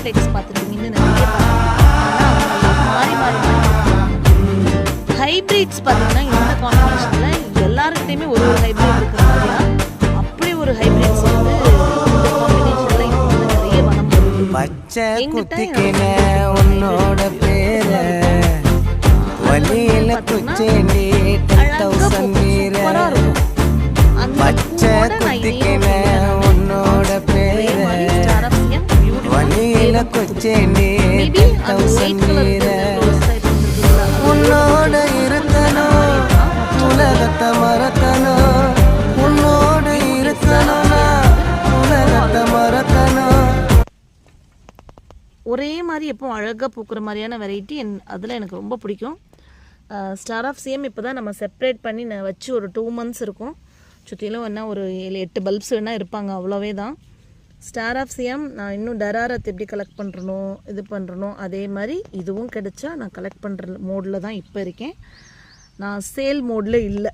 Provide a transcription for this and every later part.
Exotics பார்த்துருப்பீங்க, இன்னும் நிறைய மாறி மாறி ஹைப்ரிட்ஸ் பார்த்தீங்கன்னா இந்த காம்பினேஷனில் எல்லாருக்கிட்டையுமே ஒரு ஹைப்ரிட் இருக்கிற மாதிரியா அப்படி ஒரு ஹைப்ரிட்ஸ் வந்து இந்த காம்பினேஷனில் இப்போ வந்து நிறைய வனம் பச்சை குத்திக்கின உன்னோட பேர வலியில குச்சேண்டி 10,000 மீற பச்சை குத்திக்கின உன்னோட பேர வலியில குச்சேண்டி 10,000 மீற உன்னோட இருக்கணும் உலகத்தை மறக்கணும் உன்னோட இருக்கணும்னா உலகத்தை மறக்கணும். ஒரே மாதிரி எப்போ அழகாக பூக்கிற மாதிரியான வெரைட்டி அதில் எனக்கு ரொம்ப பிடிக்கும். ஸ்டார் ஆஃப் சிஎம் இப்போ தான் நம்ம செப்பரேட் பண்ணி நான் வச்சு ஒரு 2 months இருக்கும். சுற்றிலும் வேணால் ஒரு 7-8 பல்ப்ஸ் வேணால் இருப்பாங்க, அவ்வளோவே தான். ஸ்டார் ஆஃப் சிஎம் நான் இன்னும் டராரத் எப்படி கலெக்ட் பண்ணுறனோ இது பண்ணுறனோ அதே மாதிரி இதுவும் கிடச்சா நான் கலெக்ட் பண்ணுற மோடில் தான் இப்போ இருக்கேன். நான் சேல் மோடில் இல்லை.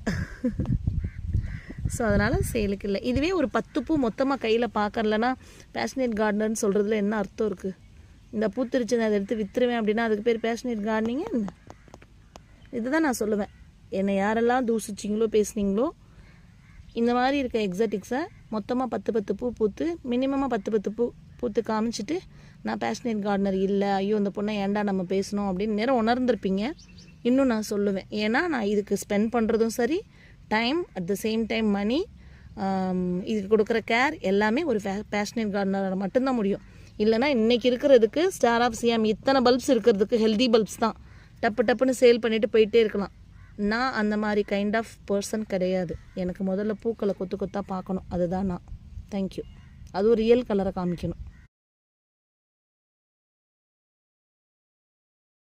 ஸோ அதனால் சேலுக்கு இல்லை. இதுவே ஒரு 10 பூ மொத்தமாக கையில் பார்க்கலன்னா பேஷனேட் கார்டனர்னு சொல்கிறதுல என்ன அர்த்தம் இருக்குது? இந்த பூத்திருச்சு நான் அதை எடுத்து விற்றுருவேன் அப்படின்னா அதுக்கு பேர் பேஷனேட் கார்டனிங்க என்ன? இதுதான் நான் சொல்லுவேன். என்னை யாரெல்லாம் தூசிச்சிங்களோ பேசுனீங்களோ இந்த மாதிரி இருக்க எக்ஸாட்டிக்ஸை மொத்தமாக 10 பூ பூத்து மினிமமாக 10 பூ பூத்து காமிச்சிட்டு நான் பேஷனேட் கார்டனர் இல்லை, ஐயோ இந்த பொண்ணை ஏன்டா நம்ம பேசணும் அப்படின்னு நேரம் உணர்ந்திருப்பீங்க. இன்னும் நான் சொல்லுவேன். ஏன்னா நான் இதுக்கு ஸ்பெண்ட் பண்ணுறதும் சரி, time at the same time money, இதுக்கு கொடுக்குற கேர் எல்லாமே ஒரு பேஷனேட் கார்டனரால் மட்டும்தான் முடியும். இல்லைனா இன்றைக்கி இருக்கிறதுக்கு ஸ்டார் ஆஃப் சிஎம் இத்தனை பல்ப்ஸ் இருக்கிறதுக்கு ஹெல்தி பல்ப்ஸ் தான் டப்புன்னு சேல் பண்ணிவிட்டு போயிட்டே இருக்கலாம். நான் அந்த மாதிரி கைண்ட் ஆஃப் பர்சன் கிடையாது. எனக்கு முதல்ல பூக்களை கொத்தாக பார்க்கணும், அதுதான் நான். தேங்க்யூ. அதுவும் ரியல் கலரை காமிக்கணும்.